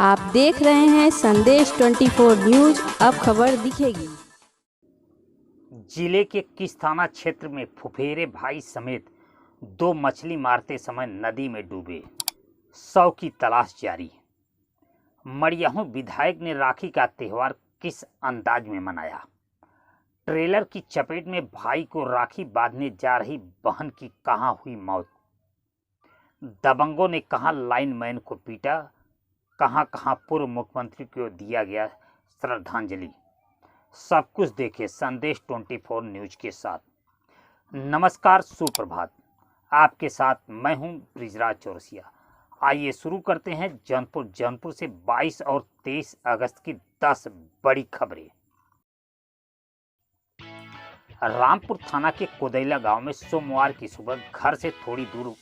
आप देख रहे हैं संदेश 24 न्यूज। अब खबर दिखेगी। जिले के किस थाना क्षेत्र में फुफेरे भाई समेत 2 मछली मारते समय नदी में डूबे, 100 की तलाश जारी। मड़ियाहू विधायक ने राखी का त्यौहार किस अंदाज में मनाया। ट्रेलर की चपेट में भाई को राखी बांधने जा रही बहन की कहां हुई मौत। दबंगों ने कहां लाइनमैन को पीटा, कहां कहां पूर्व मुख्यमंत्री को दिया गया श्रद्धांजलि। सब कुछ देखिए संदेश 24 न्यूज के साथ। नमस्कार, सुप्रभात। आपके साथ मैं हूं ब्रिजराज चौरसिया। आइए शुरू करते हैं जौनपुर से 22 और 23 अगस्त की 10 बड़ी खबरें। रामपुर थाना के कोदैला गांव में सोमवार की सुबह घर से थोड़ी दूर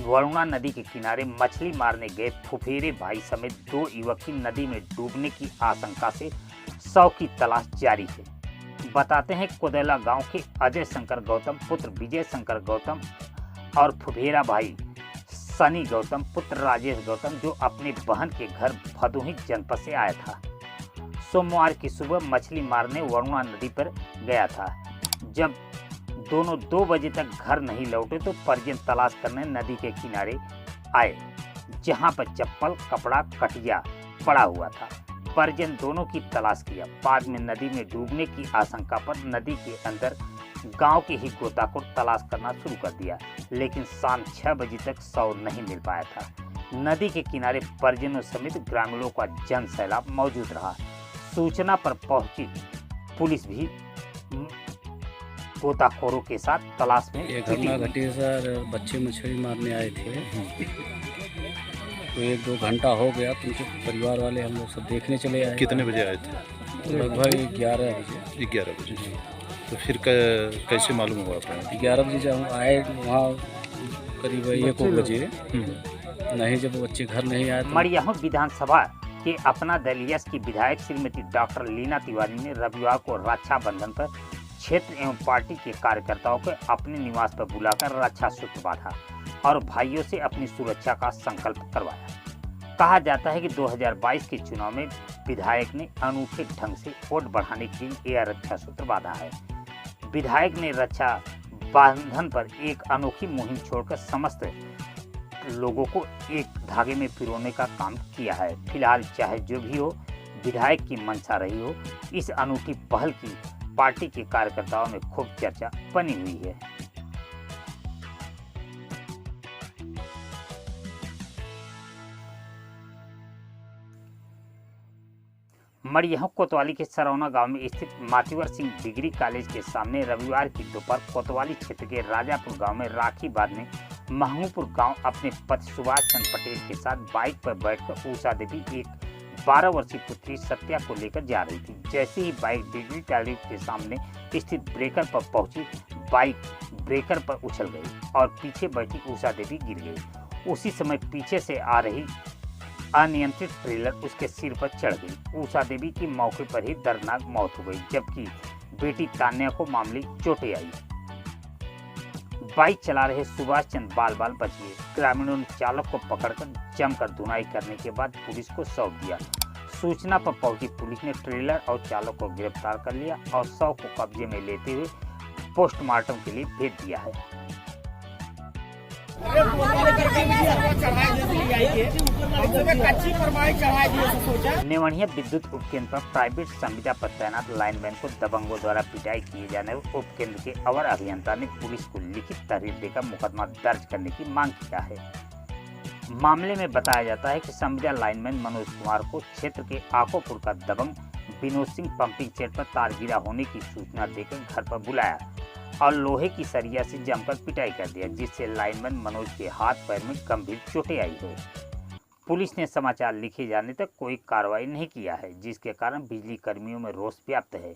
वरुणा नदी के किनारे मछली मारने गए फुफेरे भाई समेत 2 युवक की नदी में डूबने की आशंका से 100 की तलाश जारी है। बताते हैं कोदैला गांव के अजय शंकर गौतम पुत्र विजय शंकर गौतम और फुफेरा भाई सनी गौतम पुत्र राजेश गौतम, जो अपने बहन के घर भदोही जनपद से आया था, सोमवार की सुबह मछली मारने वरुणा नदी पर गया था। जब दोनों 2 बजे तक घर नहीं लौटे तो परिजन तलाश करने नदी के किनारे आए, जहां पर चप्पल, कपड़ा, कटिया पड़ा हुआ था। परिजन दोनों की तलाश किया। बाद में नदी में डूबने की आशंका पर नदी के अंदर गांव के ही गोताखोर तलाश करना शुरू कर दिया, लेकिन शाम 6 बजे तक शव नहीं मिल पाया था। नदी के किनारे परिजनों समेत ग्रामीणों का जन सैलाब मौजूद रहा। सूचना पर पहुंची पुलिस भी गोताखोरों के साथ तलाश में। ये घटना घटी है सर, बच्चे मछली मारने आए थे तो 1-2 घंटा हो गया, तो उनके परिवार वाले हम लोग सब देखने चले आए। कितने बजे आए थे? लगभग 11 बजे। 11 बजे। तो फिर कैसे मालूम हुआ आपको? 11 बजे जब हम आए वहाँ करीब 1 बजे, नहीं जब बच्चे घर नहीं आए। मड़ियाहू विधानसभा के अपना दल यस की विधायक श्रीमती डॉक्टर लीना तिवारी ने रविवार को रक्षाबंधन पर क्षेत्र एवं पार्टी के कार्यकर्ताओं को अपने निवास पर बुलाकर रक्षा सूत्र बांधा और भाइयों से अपनी सुरक्षा का संकल्प करवाया। कहा जाता है कि 2022 के चुनाव में विधायक ने अनूठे ढंग से वोट बढ़ाने के लिए यह रक्षा सूत्र बांधा है। विधायक ने रक्षा बंधन पर एक अनोखी मुहिम छोड़कर समस्त लोगों को एक धागे में पिरोने का काम किया है। फिलहाल चाहे जो भी हो, विधायक की मंशा रही हो, इस अनूठी पहल की पार्टी के कार्यकर्ताओं में खूब चर्चा बनी हुई है। मड़ियाहू कोतवाली के सरौना गांव में स्थित मातिवर सिंह डिग्री कॉलेज के सामने रविवार की दोपहर कोतवाली क्षेत्र के राजापुर गांव में राखी बांधने महमूपुर गांव अपने पति सुभाष चंद्र पटेल के साथ बाइक पर बैठकर उषा देवी एक 12 वर्षीय पुत्री सत्या को लेकर जा रही थी। जैसे ही बाइक डिग्री कॉलेज के सामने स्थित ब्रेकर पर पहुंची, बाइक ब्रेकर पर उछल गई और पीछे बैठी उषा देवी गिर गई। उसी समय पीछे से आ रही अनियंत्रित ट्रेलर उसके सिर पर चढ़ गई। उषा देवी की मौके पर ही दर्दनाक मौत हो गई, जबकि बेटी तान्या को मामूली चोटें आई। बाइक चला रहे सुभाष चंद्र बाल बाल बच गए। ग्रामीणों ने चालक को पकड़कर जमकर धुनाई करने के बाद पुलिस को सौंप दिया। सूचना पर पहुंची पुलिस ने ट्रेलर और चालक को गिरफ्तार कर लिया और शव को कब्जे में लेते हुए पोस्टमार्टम के लिए भेज दिया है। नेवणिया विद्युत उपकेंद्र पर प्राइवेट संविदा पर तैनात लाइनमैन को दबंगों द्वारा पिटाई किए जाने पर उपकेंद्र के अवर अभियंता ने पुलिस को लिखित तहरीर देकर मुकदमा दर्ज करने की मांग किया है। मामले में बताया जाता है कि संविदा लाइनमैन मनोज कुमार को क्षेत्र के आकोपुर का दबंग विनोद सिंह पंपिंग सेट पर तार गिरा होने की सूचना देकर घर पर बुलाया और लोहे की सरिया से जमकर पिटाई कर दिया, जिससे लाइनमैन मनोज के हाथ पैर में गंभीर चोटें आई है। पुलिस ने समाचार लिखे जाने तक कोई कार्रवाई नहीं किया है, जिसके कारण बिजली कर्मियों में रोष व्याप्त है।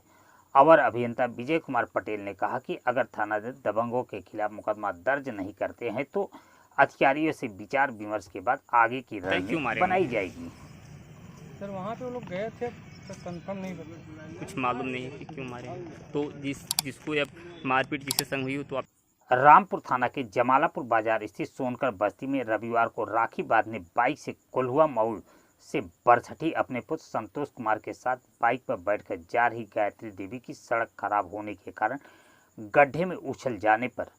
अवर अभियंता विजय कुमार पटेल ने कहा कि अगर थाना दबंगों के खिलाफ मुकदमा दर्ज नहीं करते हैं तो अधिकारियों से विचार विमर्श के बाद आगे की रणनीति बनाई जाएगी। सर वहाँ पे वो लोग गए थे, कंफर्म नहीं कुछ मालूम नहीं है कि क्यों मारे। तो जिसको अब मारपीट जिससे संग हुई हो तो आप रामपुर थाना के जमालापुर बाजार स्थित सोनकर बस्ती में रविवार को राखी बांधने बाइक से कोल्हुआ मऊ से बरछठी अपने पुत्र संतोष कुमार के साथ बाइक पर बैठकर जा रही गायत्री देवी की सड़क खराब होने के कारण गड्ढे में उछल जाने पर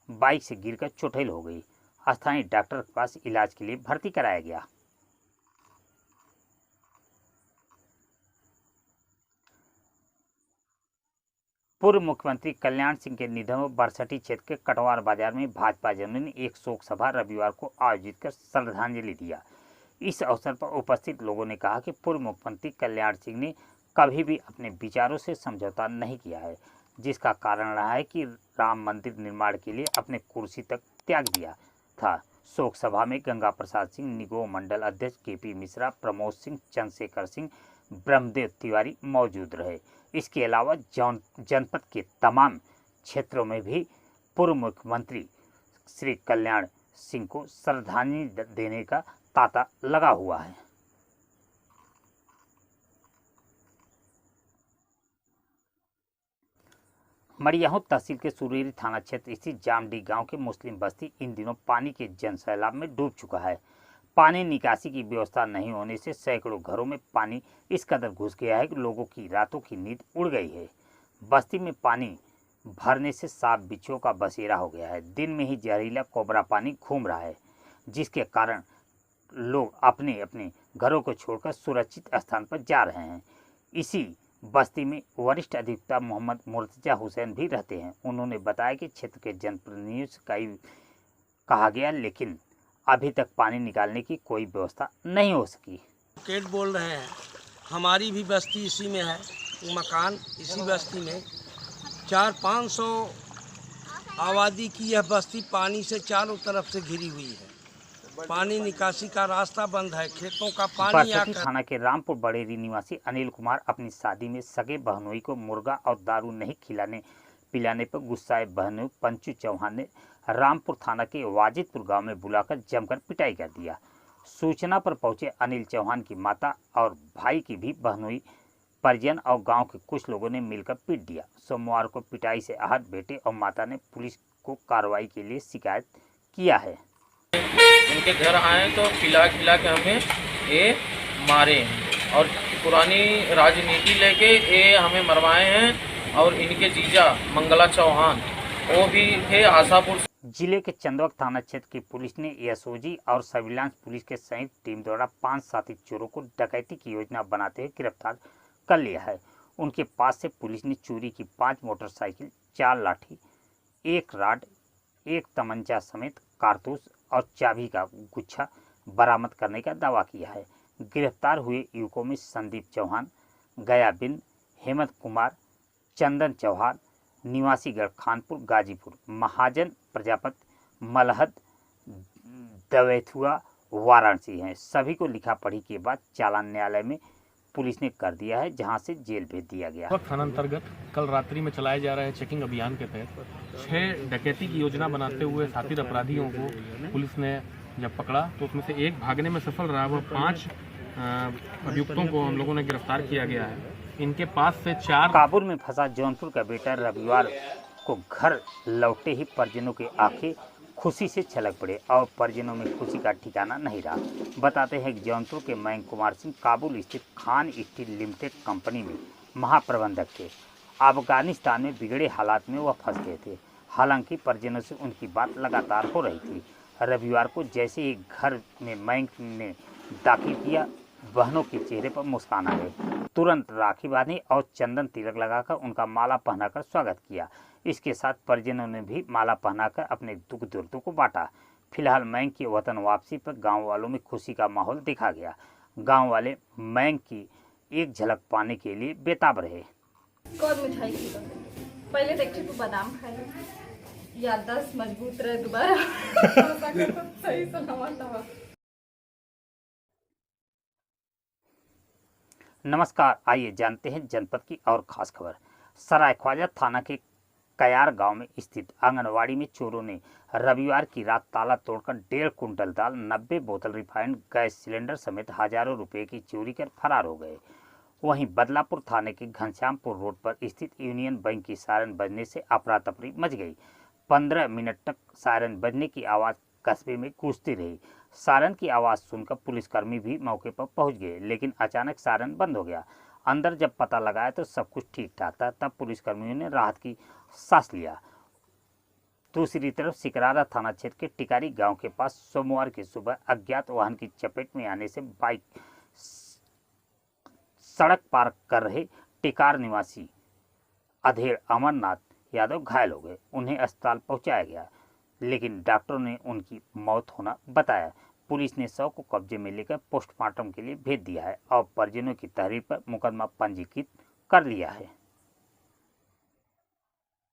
बाइक से गिरकर चोटिल हो गई। स्थानीय डॉक्टर के पास इलाज के लिए भर्ती कराया गया। पूर्व मुख्यमंत्री कल्याण सिंह के निधन पर बरछठी क्षेत्र के कटवार बाजार में भाजपा जनों ने एक शोक सभा रविवार को आयोजित कर श्रद्धांजलि दिया। इस अवसर पर उपस्थित लोगों ने कहा कि पूर्व मुख्यमंत्री कल्याण सिंह ने कभी भी अपने विचारों से समझौता नहीं किया है, जिसका कारण रहा है कि राम मंदिर निर्माण के लिए अपने कुर्सी तक त्याग दिया था। शोक सभा में गंगा प्रसाद सिंह, निगो मंडल अध्यक्ष केपी मिश्रा, प्रमोद सिंह, चंद्रशेखर सिंह, ब्रह्मदेव तिवारी मौजूद रहे। इसके अलावा जनपद के तमाम क्षेत्रों में भी पूर्व मुख्यमंत्री श्री कल्याण सिंह को श्रद्धांजलि देने का तांता लगा हुआ है। मरियाहू तहसील के सुरेरी थाना क्षेत्र स्थित जामडी गांव के मुस्लिम बस्ती इन दिनों पानी के जनसैलाब में डूब चुका है। पानी निकासी की व्यवस्था नहीं होने से सैकड़ों घरों में पानी इस कदर घुस गया है कि लोगों की रातों की नींद उड़ गई है। बस्ती में पानी भरने से सांप बिच्छुओं का बसेरा हो गया है। दिन में ही जहरीला कोबरा पानी घूम रहा है, जिसके कारण लोग अपने अपने घरों को छोड़कर सुरक्षित स्थान पर जा रहे हैं। इसी बस्ती में वरिष्ठ अधिवक्ता मोहम्मद मुर्तजा हुसैन भी रहते हैं। उन्होंने बताया कि क्षेत्र के जनप्रतिनिधियों से कई कहा गया, लेकिन अभी तक पानी निकालने की कोई व्यवस्था नहीं हो सकी। केट बोल रहे हैं, हमारी भी बस्ती इसी में है, मकान इसी बस्ती में 400-500 आबादी की यह बस्ती पानी से चारों तरफ से घिरी हुई है। पानी निकासी का रास्ता बंद है, खेतों का पानी बरछठी थाना के रामपुर बड़ेरी निवासी अनिल कुमार अपनी शादी में सगे बहनोई को मुर्गा और दारू नहीं खिलाने पिलाने पर गुस्साए बहनोई पंचू चौहान ने रामपुर थाना के वाजिदपुर गांव में बुलाकर जमकर पिटाई कर दिया। सूचना पर पहुंचे अनिल चौहान की माता और भाई की भी बहनोई परिजन और गांव के कुछ लोगों ने मिलकर पीट दिया। सोमवार को पिटाई से आहत बेटे और माता ने पुलिस को कार्रवाई के लिए शिकायत किया है। इनके घर आए तो खिला के हमें ये मारे और पुरानी राजनीति लेके ये हमें मरवाए हैं। और इनके जीजा मंगला चौहान वो भी थे आशापुर जिले के चंदवक थाना क्षेत्र की पुलिस ने एसओजी और सर्विलांस पुलिस के संयुक्त टीम द्वारा 5 साथी चोरों को डकैती की योजना बनाते हुए गिरफ्तार कर लिया है। उनके पास से पुलिस ने चोरी की 5 मोटरसाइकिल, 4 लाठी, 1 राड, 1 तमंचा समेत कारतूस और चाबी का गुच्छा बरामद करने का दावा किया है। गिरफ्तार हुए युवकों में संदीप चौहान, गया बिंद, हेमंत कुमार, चंदन चौहान निवासीगढ़ खानपुर गाजीपुर, महाजन प्रजापति, मलहद दवैथुआ वाराणसी हैं। सभी को लिखा पढ़ी के बाद चालान न्यायालय में पुलिस ने कर दिया है, जहां से जेल भेज दिया गया। थाना अंतर्गत कल रात्रि में चलाए जा रहे चेकिंग अभियान के तहत 6 डकैती की योजना बनाते हुए शातिर अपराधियों को पुलिस ने जब पकड़ा तो उसमें से एक भागने में सफल रहा। वह 5 अभियुक्तों को हम लोगों ने गिरफ्तार किया गया है। इनके पास से 4 काबुल में फंसा जौनपुर का बेटा रविवार को घर लौटे ही परिजनों की आंखें खुशी से छलक पड़े और परिजनों में खुशी का ठिकाना नहीं रहा। बताते हैं कि जौनपुर के मयंक कुमार सिंह काबुल स्थित खान स्टील लिमिटेड कंपनी में महाप्रबंधक थे। अफगानिस्तान में बिगड़े हालात में वह फंस गए थे। हालांकि परिजनों से उनकी बात लगातार हो रही थी। रविवार को जैसे ही घर में मयंक ने दाखिल किया, बहनों के चेहरे पर मुस्कान आ गई। तुरंत राखी बांधी और चंदन तिलक लगाकर उनका माला पहनाकर स्वागत किया। इसके साथ परिजनों ने भी माला पहनाकर अपने दुख दर्दों को बांटा। फिलहाल मयंक की वतन वापसी पर गांव वालों में खुशी का माहौल देखा गया। गांव वाले मयंक की एक झलक पाने के लिए बेताब रहे। कौन मिठाई खिला? पहले देखते तो बादाम खाए, याददाश्त मजबूत रहे दोबारा सही सलामत रहा। नमस्कार, आइए जानते हैं जनपद की और खास खबर। सरायख्वाजा थाना के कयार गांव में स्थित आंगनवाड़ी में चोरों ने रविवार की रात ताला तोड़कर 1.5 कुंटल दाल, 90 बोतल रिफाइंड गैस सिलेंडर समेत हजारों रुपए की चोरी कर फरार हो गए। वहीं बदलापुर थाने के घनश्यामपुर रोड पर स्थित यूनियन बैंक की सायरन बजने से अफरा तफरी मच गई। 15 मिनट तक सायरन बजने की आवाज़ कस्बे में गूंजती रही। सायरन की आवाज़ सुनकर पुलिसकर्मी भी मौके पर पहुंच गए, लेकिन अचानक सायरन बंद हो गया। अंदर जब पता लगाया तो सब कुछ ठीक ठाक था। तब पुलिसकर्मियों ने राहत की सांस लिया। दूसरी तरफ सिकरारा थाना क्षेत्र के टिकारी गांव के पास सोमवार की सुबह अज्ञात वाहन की चपेट में आने से बाइक सड़क पार कर रहे टिकार निवासी अधेड़ अमरनाथ यादव घायल हो गए। उन्हें अस्पताल पहुंचाया गया, लेकिन डॉक्टरों ने उनकी मौत होना बताया। पुलिस ने शव को कब्जे में लेकर पोस्टमार्टम के लिए भेज दिया है और परिजनों की तहरीर पर मुकदमा पंजीकृत कर लिया है।